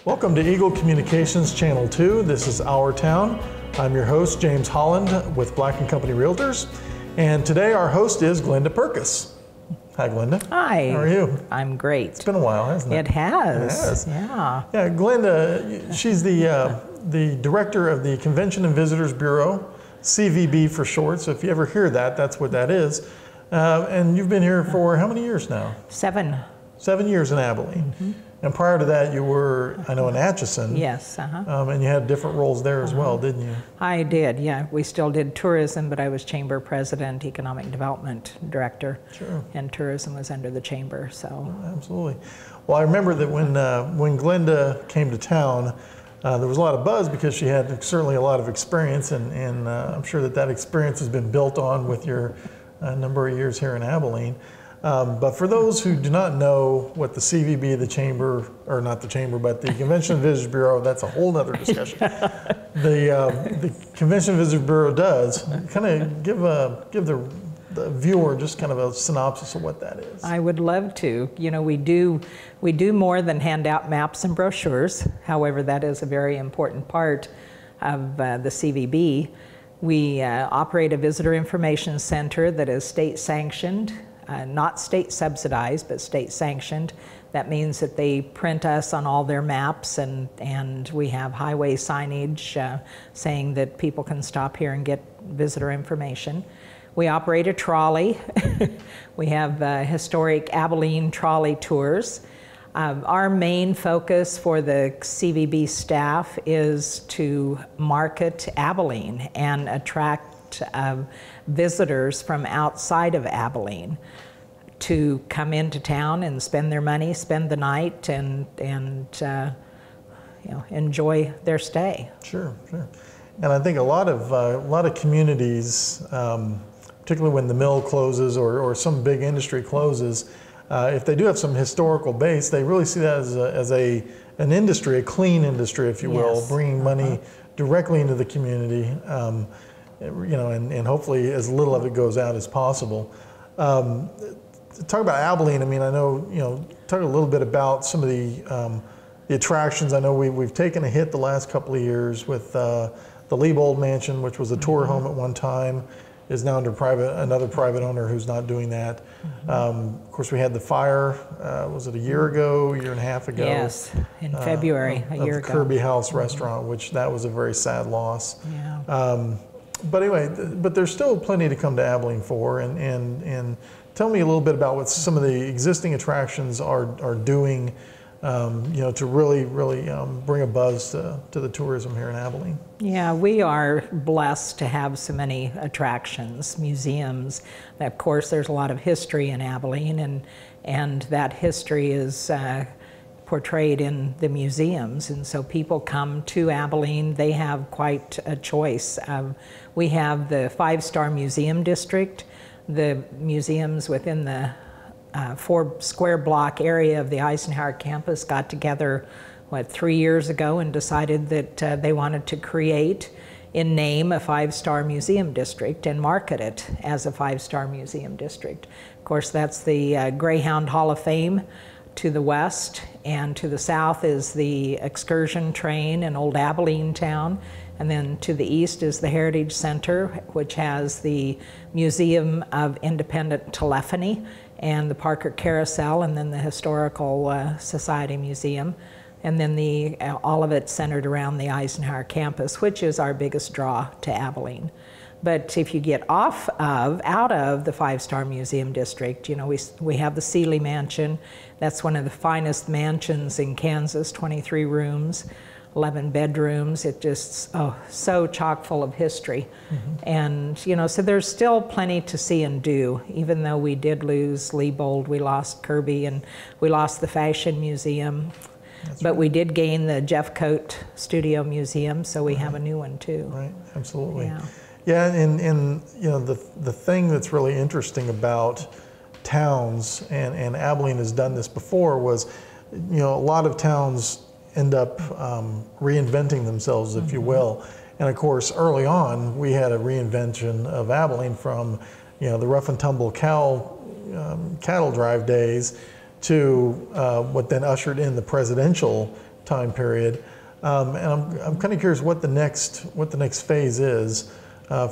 Welcome to Eagle Communications Channel 2. This is Our Town. I'm your host, James Holland with Black & Company Realtors. And today our host is Glenda Purkis. Hi, Glenda. Hi. How are you? I'm great. It's been a while, hasn't it? It has. It has. Yeah. Yeah, Glenda, she's the director of the Convention and Visitors Bureau, CVB for short. So if you ever hear that, that's what that is. And you've been here for how many years now? 7. 7 years in Abilene. Mm-hmm. And prior to that, you were, I know, in Atchison. Yes. And you had different roles there as well, didn't you? I did, yeah. We still did tourism, but I was chamber president, economic development director. Sure. And tourism was under the chamber, so. Absolutely. Well, I remember that when Glenda came to town, there was a lot of buzz because she had certainly a lot of experience, and I'm sure that experience has been built on with your number of years here in Abilene. But for those who do not know what the CVB, the chamber, or not the chamber, but the Convention and Visitors Bureau, that's a whole other discussion. The Convention and Visitors Bureau does, kind of give the viewer just kind of a synopsis of what that is. I would love to. You know, we do more than hand out maps and brochures. However, that is a very important part of the CVB. We operate a visitor information center that is state sanctioned. Not state subsidized, but state sanctioned. That means that they print us on all their maps, and we have highway signage saying that people can stop here and get visitor information. We operate a trolley. We have historic Abilene trolley tours. Our main focus for the CVB staff is to market Abilene and attract visitors from outside of Abilene to come into town and spend their money, spend the night, and enjoy their stay. Sure, sure. And I think a lot of communities, particularly when the mill closes or some big industry closes, if they do have some historical base, they really see that as an industry, a clean industry, if you will, yes. Bringing money directly into the community. And hopefully as little of it goes out as possible. Talk about Abilene. I mean, I know, talk a little bit about some of the attractions. I know we've taken a hit the last couple of years with the Liebold Mansion, which was a tour home at one time, is now under another private owner who's not doing that. Of course, we had the fire, was it a year and a half ago? Yes, in February, a year ago. The Kirby House restaurant, which that was a very sad loss. Yeah. But anyway, but there's still plenty to come to Abilene for, and tell me a little bit about what some of the existing attractions are doing, to really bring a buzz to the tourism here in Abilene. Yeah, we are blessed to have so many attractions, museums. Of course, there's a lot of history in Abilene, and that history is portrayed in the museums, and so people come to Abilene. They have quite a choice. We have the 5-star museum district. The museums within the 4 square block area of the Eisenhower campus got together, 3 years ago, and decided that they wanted to create, in name, a 5-star museum district and market it as a 5-star museum district. Of course, that's the Greyhound Hall of Fame to the west, and to the south is the excursion train in Old Abilene town, and then to the east is the Heritage Center, which has the Museum of Independent Telephony and the Parker Carousel, and then the Historical Society Museum, and then all of it centered around the Eisenhower campus, which is our biggest draw to Abilene. But if you get out of the 5-star museum district, we have the Seeley Mansion. That's one of the finest mansions in Kansas, 23 rooms, 11 bedrooms. It just, so chock full of history. And, so there's still plenty to see and do. Even though we did lose Liebold, we lost Kirby, and we lost the Fashion Museum. But we did gain the Jeff Coat Studio Museum, so we have a new one too. Right, absolutely. Yeah, and the thing that's really interesting about towns, and Abilene has done this before, was, a lot of towns end up reinventing themselves, if you will. And of course, early on, we had a reinvention of Abilene from, the rough and tumble cattle drive days to what then ushered in the presidential time period. And I'm kind of curious what the next phase is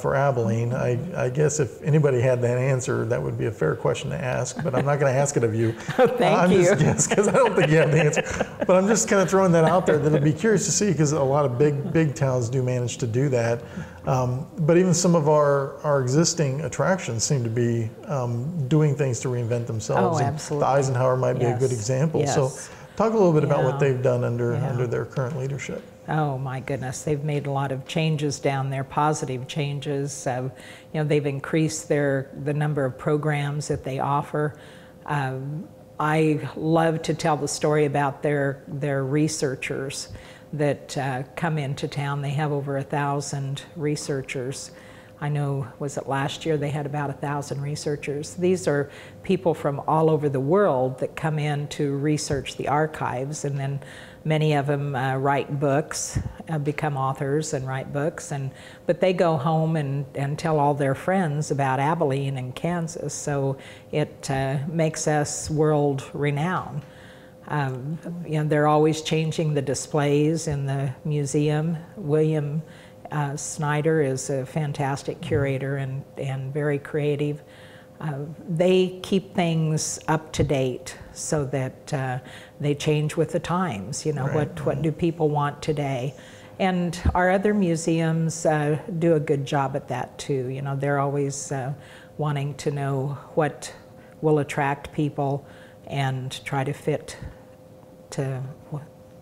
for Abilene. I guess if anybody had that answer, that would be a fair question to ask, but I'm not going to ask it of you. Thank you. Because I don't think you have the answer. But I'm just kind of throwing that out there that I'd be curious to see, because a lot of big towns do manage to do that. But even some of our existing attractions seem to be doing things to reinvent themselves. Oh, absolutely. The Eisenhower might be a good example. Yes. So talk a little bit about Yeah. what they've done under their current leadership. Oh my goodness, they've made a lot of changes down there, positive changes. They've increased the number of programs that they offer. I love to tell the story about their researchers that come into town. They have over 1,000 researchers. I know, was it last year, they had about 1,000 researchers. These are people from all over the world that come in to research the archives, and then many of them write books, become authors and write books, but they go home and tell all their friends about Abilene and Kansas, so it makes us world renowned. They're always changing the displays in the museum. William Snyder is a fantastic curator and very creative. They keep things up to date so that they change with the times. What do people want today? And our other museums do a good job at that too. They're always wanting to know what will attract people and try to fit to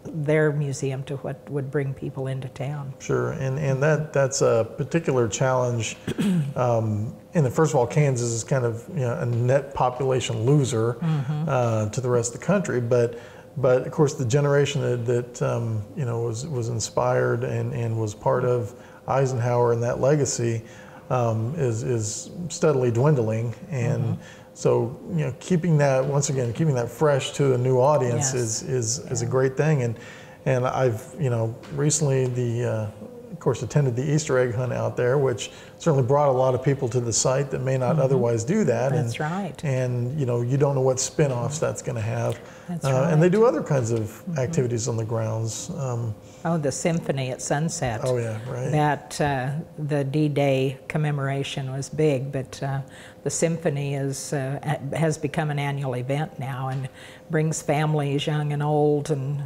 their museum to what would bring people into town. Sure, and that's a particular challenge. First of all, Kansas is kind of a net population loser to the rest of the country, but of course the generation that was inspired and was part of Eisenhower and that legacy is steadily dwindling, and so keeping that fresh to a new audience is a great thing. And I've recently of course attended the Easter egg hunt out there, which certainly brought a lot of people to the site that may not otherwise do that. That's right. And you don't know what spin-offs that's going to have. That's right. And they do other kinds of activities on the grounds. The symphony at sunset. Oh yeah, right. That the D-Day commemoration was big, but the symphony has become an annual event now and brings families, young and old, and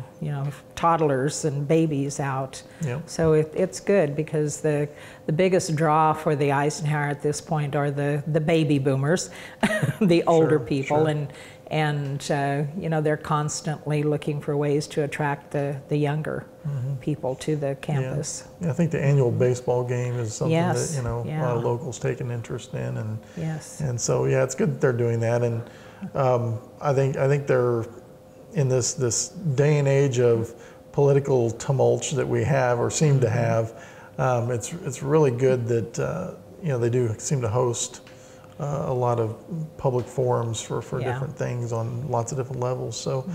toddlers and babies out. Yep. So it's good, because the biggest draw for the Eisenhower at this point are the baby boomers, the older people, and they're constantly looking for ways to attract the younger people to the campus. Yeah, I think the annual baseball game is something Yes. that a lot of locals take an interest in, and so it's good that they're doing that. And I think they're in this day and age of political tumult that we have or seem to have. It's really good that they do seem to host a lot of public forums for different things on lots of different levels. So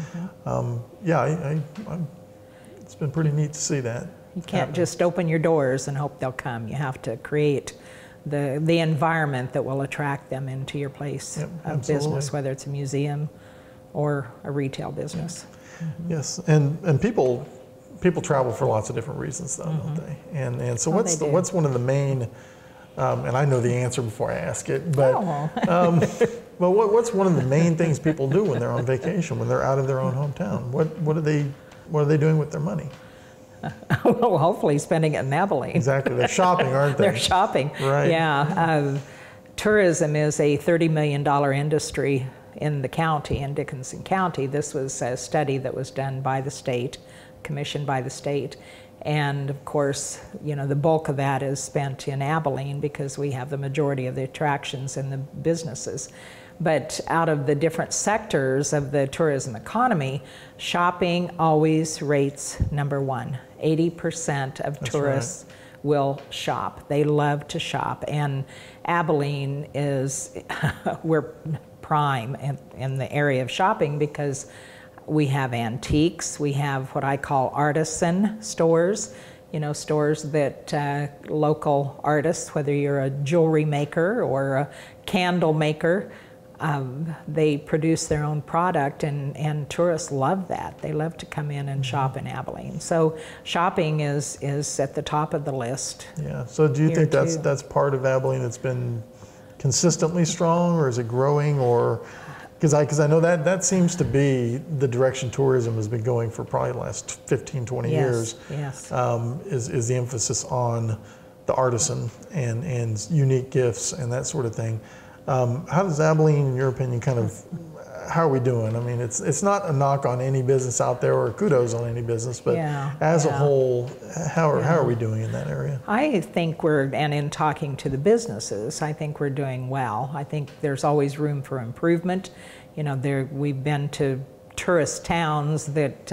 it's been pretty neat to see that. You can't just open your doors and hope they'll come. You have to create the environment that will attract them into your place of business, whether it's a museum or a retail business. Yes, and people travel for lots of different reasons, though, don't they? And so what's one of the main, and I know the answer before I ask it, but but what's one of the main things people do when they're on vacation, when they're out of their own hometown? What are they doing with their money? Well, hopefully spending it in Abilene. Exactly, they're shopping, aren't they? They're shopping, right? Yeah. Tourism is a $30 million industry in the county, in Dickinson County. This was a study that was done by the state, commissioned by the state. And of course, the bulk of that is spent in Abilene because we have the majority of the attractions and the businesses. But out of the different sectors of the tourism economy, shopping always rates number one. 80% of tourists will shop. They love to shop. And Abilene we're prime in the area of shopping because we have antiques, we have what I call artisan stores, stores that local artists, whether you're a jewelry maker or a candle maker, they produce their own product, and tourists love that. They love to come in and shop in Abilene. So shopping is at the top of the list. Yeah. So do you think that's part of Abilene that's been consistently strong, or is it growing, or because I know that seems to be the direction tourism has been going for probably the last 15, 20 years. Yes. Is the emphasis on the artisan and unique gifts and that sort of thing. How does Abilene, in your opinion, how are we doing? I mean, it's not a knock on any business out there or kudos on any business, but as a whole, how are we doing in that area? I think and in talking to the businesses, I think we're doing well. I think there's always room for improvement. You know, we've been to tourist towns that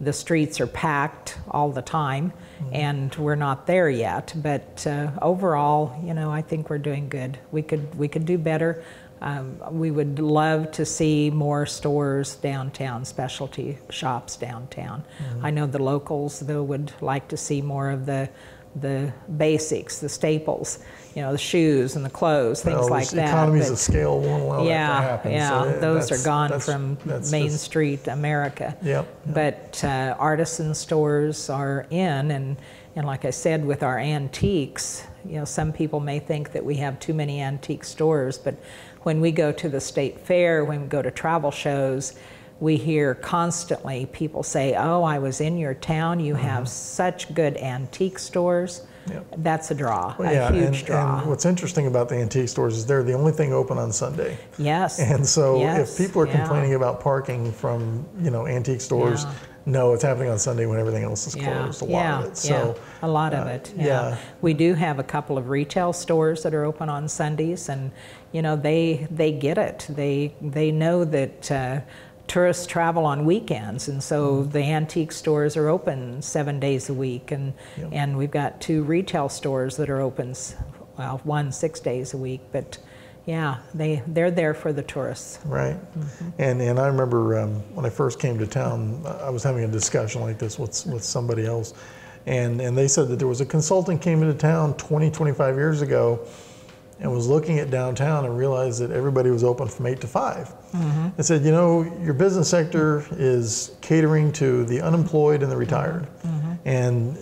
the streets are packed all the time, and we're not there yet. But overall, you know, I think we're doing good. We could do better. We would love to see more stores downtown, specialty shops downtown. I know the locals, though, would like to see more of the basics, the staples, you know, the shoes and the clothes, things like that. Economies of scale won't allow that to happen. Yeah, So those are gone from Main Street America. Yep. But artisan stores are in, and like I said, with our antiques, you know, some people may think that we have too many antique stores, but when we go to the state fair, when we go to travel shows, we hear constantly people say, "Oh, I was in your town. You have such good antique stores." Yep. That's a draw, a huge draw. And what's interesting about the antique stores is they're the only thing open on Sunday. Yes. And so if people are complaining about parking from, you know, antique stores, no, it's happening on Sunday when everything else is closed. A lot of it. So, a lot of it. We do have a couple of retail stores that are open on Sundays, and you know, they get it. They know that tourists travel on weekends, and so the antique stores are open 7 days a week, and we've got 2 retail stores that are open, well, one 6 days a week, but yeah, they're there for the tourists. Right. And I remember when I first came to town, I was having a discussion like this with somebody else, and they said that there was a consultant came into town 20, 25 years ago and was looking at downtown and realized that everybody was open from 8 to 5. They said, you know, your business sector is catering to the unemployed and the retired. And,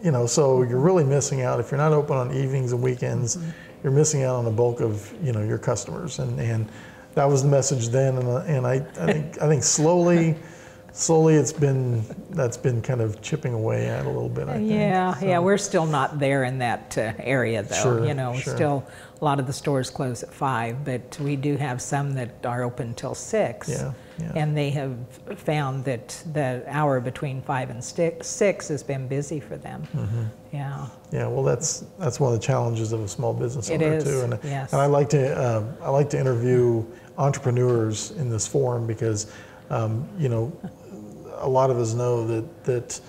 you know, so you're really missing out. If you're not open on evenings and weekends, you're missing out on the bulk of, you know, your customers. And that was the message then. And I think slowly that's been kind of chipping away at a little bit, I think. Yeah, we're still not there in that area, though. Sure, you know, still a lot of the stores close at 5, but we do have some that are open till 6. And they have found that the hour between 5 and 6 has been busy for them. Yeah, well, that's one of the challenges of a small business owner too. And I like to interview entrepreneurs in this forum because you know, a lot of us know that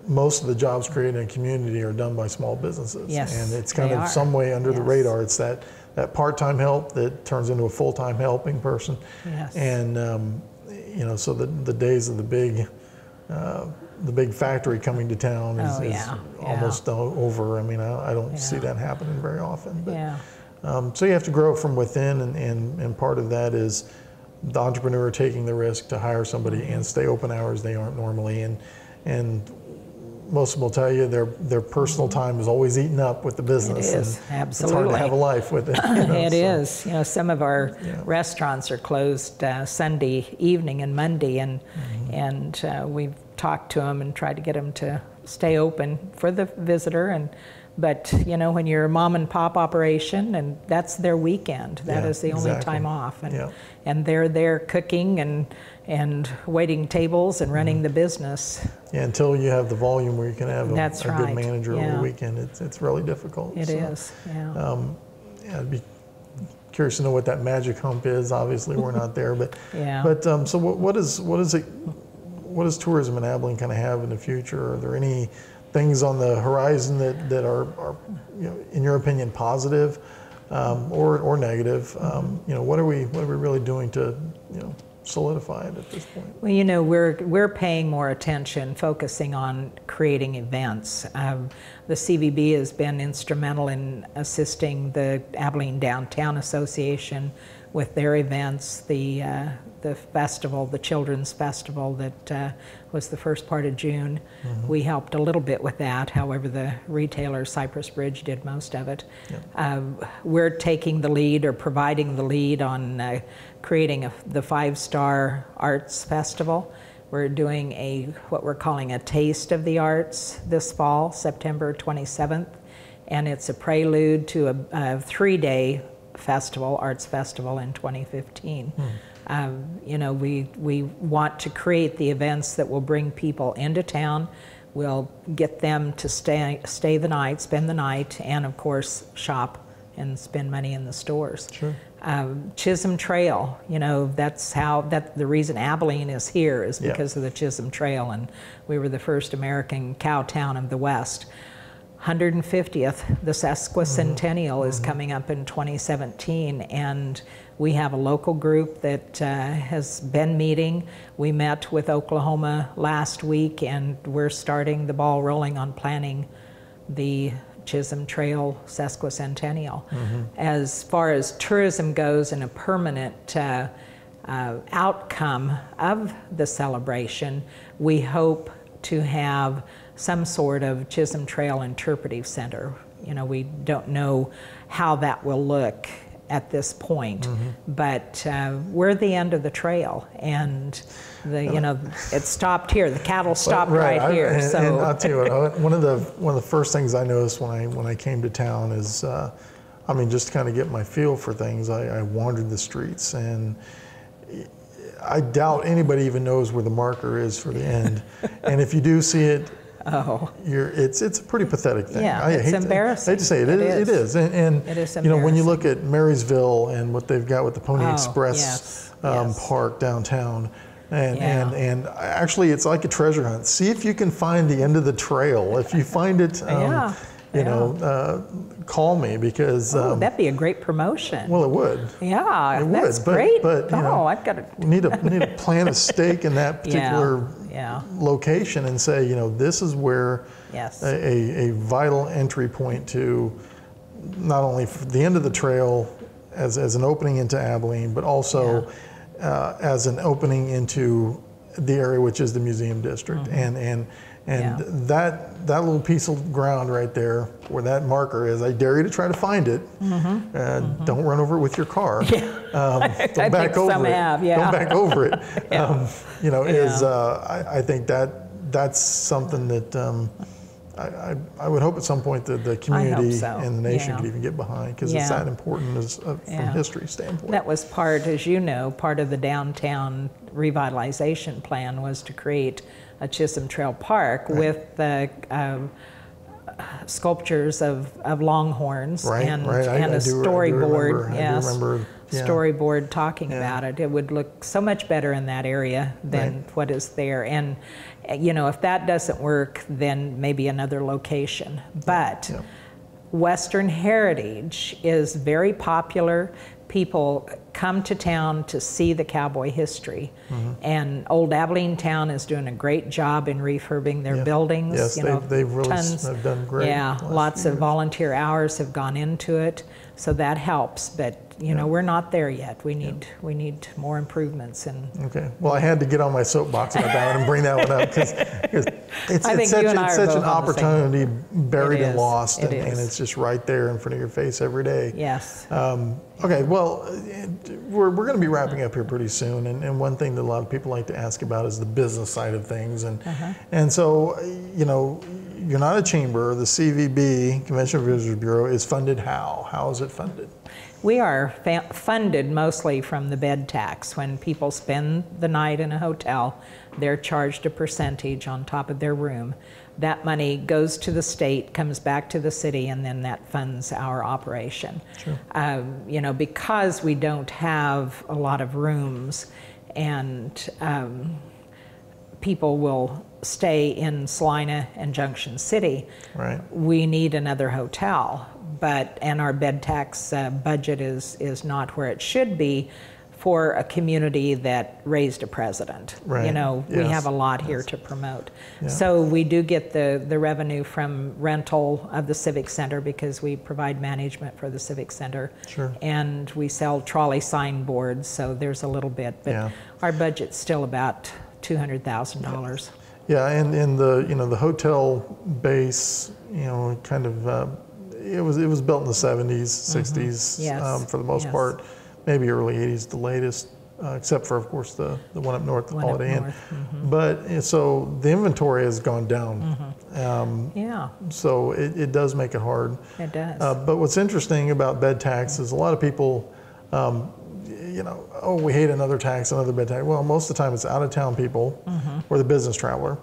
most of the jobs created in a community are done by small businesses. And it's kind of some way under the radar. It's that part-time help that turns into a full-time helping person. And you know, so the days of the big factory coming to town is almost over. I mean, I don't see that happening very often. But, so you have to grow from within, and part of that is the entrepreneur taking the risk to hire somebody and stay open hours they aren't normally, and most of them will tell you their personal time is always eaten up with the business. It is, absolutely. It's hard to have a life with it. You know, it is. You know, some of our restaurants are closed Sunday evening and Monday, and we've talked to them and tried to get them to stay open for the visitor. But you know, when you're a mom and pop operation, and that's their weekend, that is the only time off, and they're there cooking and waiting tables and running the business. Until you have the volume where you can have a good manager over the weekend, it's really difficult. It is. I'd be curious to know what that magic hump is. Obviously, we're not there, but so what does tourism in Abilene kind of have in the future? Are there any things on the horizon that are you know, in your opinion, positive or negative? You know, what are we really doing to, you know, solidify it at this point? Well, you know, we're paying more attention, focusing on creating events. The CVB has been instrumental in assisting the Abilene Downtown Association with their events, the festival, the children's festival that was the first part of June. We helped a little bit with that. However, the retailer Cypress Bridge did most of it. We're taking the lead, or providing the lead, on creating the 5-Star Arts Festival. We're doing what we're calling a Taste of the Arts this fall, September 27th, and it's a prelude to a 3-day festival, arts festival, in 2015. You know, we want to create the events that will bring people into town. We'll get them to stay the night, spend the night, and of course shop and spend money in the stores. Sure. Chisholm Trail, you know, the reason Abilene is here is because of the Chisholm Trail, and we were the first American cow town of the West. 150th, the sesquicentennial is coming up in 2017, and we have a local group that has been meeting. We met with Oklahoma last week, and we're starting the ball rolling on planning the Chisholm Trail sesquicentennial. As far as tourism goes, and a permanent outcome of the celebration, we hope to have some sort of Chisholm Trail interpretive center. You know, we don't know how that will look at this point, but we're the end of the trail, and you know, it stopped here. The cattle stopped right here. And I'll tell you what, one of the first things I noticed when I came to town is, I mean, just to kind of get my feel for things, I wandered the streets, and I doubt anybody even knows where the marker is for the end. And if you do see it, it's a pretty pathetic thing. Yeah, it's embarrassing. I hate to say it. It is. And it is, you know, when you look at Marysville and what they've got with the Pony Express park downtown, and actually it's like a treasure hunt. See if you can find the end of the trail. If you find it, you know, call me, because that'd be a great promotion. Well, it would. Yeah, it that's would. Great. But you know, I've got to. We need to plant a stake in that particular location and say, you know, this is where a vital entry point to not only the end of the trail as an opening into Abilene, but also as an opening into the area which is the museum district, and that little piece of ground right there where that marker is, I dare you to try to find it. Don't run over it with your car. Don't back over it. Don't back over it. You know, I think that's something that I would hope at some point that the community and the nation could even get behind, because it's that important from a history standpoint. That was part, as you know, part of the downtown revitalization plan was to create a Chisholm Trail Park with the sculptures of longhorns and a storyboard. Storyboard talking about it. It would look so much better in that area than what is there. And you know, if that doesn't work, then maybe another location. But Western heritage is very popular. People come to town to see the cowboy history, and Old Abilene Town is doing a great job in refurbing their buildings. Yes, they've really done great. Yeah, lots of volunteer hours have gone into it, so that helps. But you know, we're not there yet. We need more improvements. And okay, well, I had to get on my soapbox about that and bring that one up, because it's such an opportunity buried and lost, and it's just right there in front of your face every day. Yes. Okay, well, we're going to be wrapping up here pretty soon, and one thing that a lot of people like to ask about is the business side of things, and so, you know, you're not a chamber. The CVB, Convention and Visitors Bureau, is funded how? How is it funded? We are funded mostly from the bed tax. When people spend the night in a hotel, they're charged a percentage on top of their room. That money goes to the state, comes back to the city, and then that funds our operation. Sure. You know, because we don't have a lot of rooms, and people will stay in Salina and Junction City, we need another hotel. And our bed tax budget is not where it should be for a community that raised a president. Right. You know, we Yes. have a lot here to promote. So we do get the revenue from rental of the Civic Center because we provide management for the Civic Center. Sure. And we sell trolley signboards, so there's a little bit, but our budget's still about $200,000. Yeah, and the, you know, the hotel base, you know, kind of, it was built in the 70s, 60s, Yes. for the most part, maybe early 80s, the latest, except for, of course, the one up north, the Holiday Inn. But so the inventory has gone down. Yeah, So it does make it hard. it does. But what's interesting about bed tax is a lot of people, you know, oh, we hate another tax, another bed tax. Well, most of the time it's out-of-town people or the business traveler.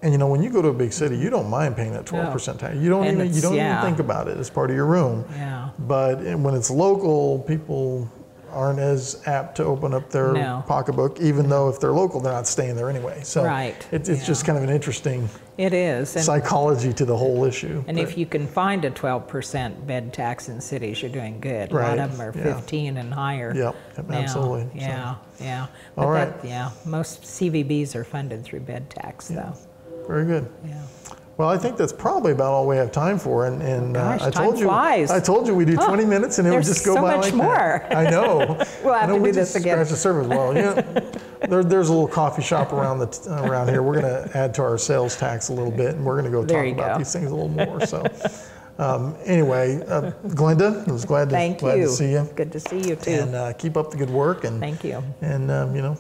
And you know, when you go to a big city, you don't mind paying that 12% tax. You don't And even it's- think about it as part of your room. Yeah. But when it's local, people aren't as apt to open up their pocketbook, even though if they're local, they're not staying there anyway. So Right. it's just kind of an interesting It is. And psychology to the whole issue. And if you can find a 12% bed tax in cities, you're doing good. A lot of them are 15 and higher. Yep, now. absolutely. Yeah, yeah. All But right. yeah, most CVBs are funded through bed tax, though. Very good. Yeah. Well, I think that's probably about all we have time for, and Gosh, I told time you, flies. I told you we do 20 minutes, and it would there's just go so by much like more. that. I know. We'll have I know, to we do this just again. Scratch the surface. Well, there's a little coffee shop around here. We're going to add to our sales tax a little bit, and we're going to go There talk you about go. these things a little more. So, anyway, Glenda, it was glad to see you. Good to see you too. And keep up the good work. And Thank you. And you know,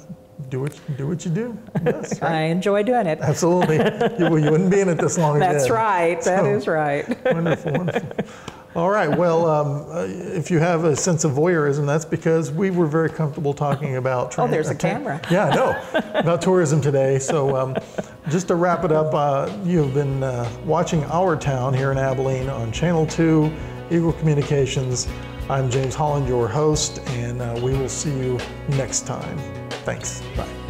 do what you do. Yes, right? I enjoy doing it. Absolutely. you wouldn't be in it this long That's again. right. That is right. Wonderful, wonderful. All right. Well, if you have a sense of voyeurism, that's because we were very comfortable talking about. There's a camera. Yeah, I know. About tourism today. So, just to wrap it up, you've been watching Our Town here in Abilene on Channel 2, Eagle Communications. I'm James Holland, your host, and we will see you next time. Thanks. Bye.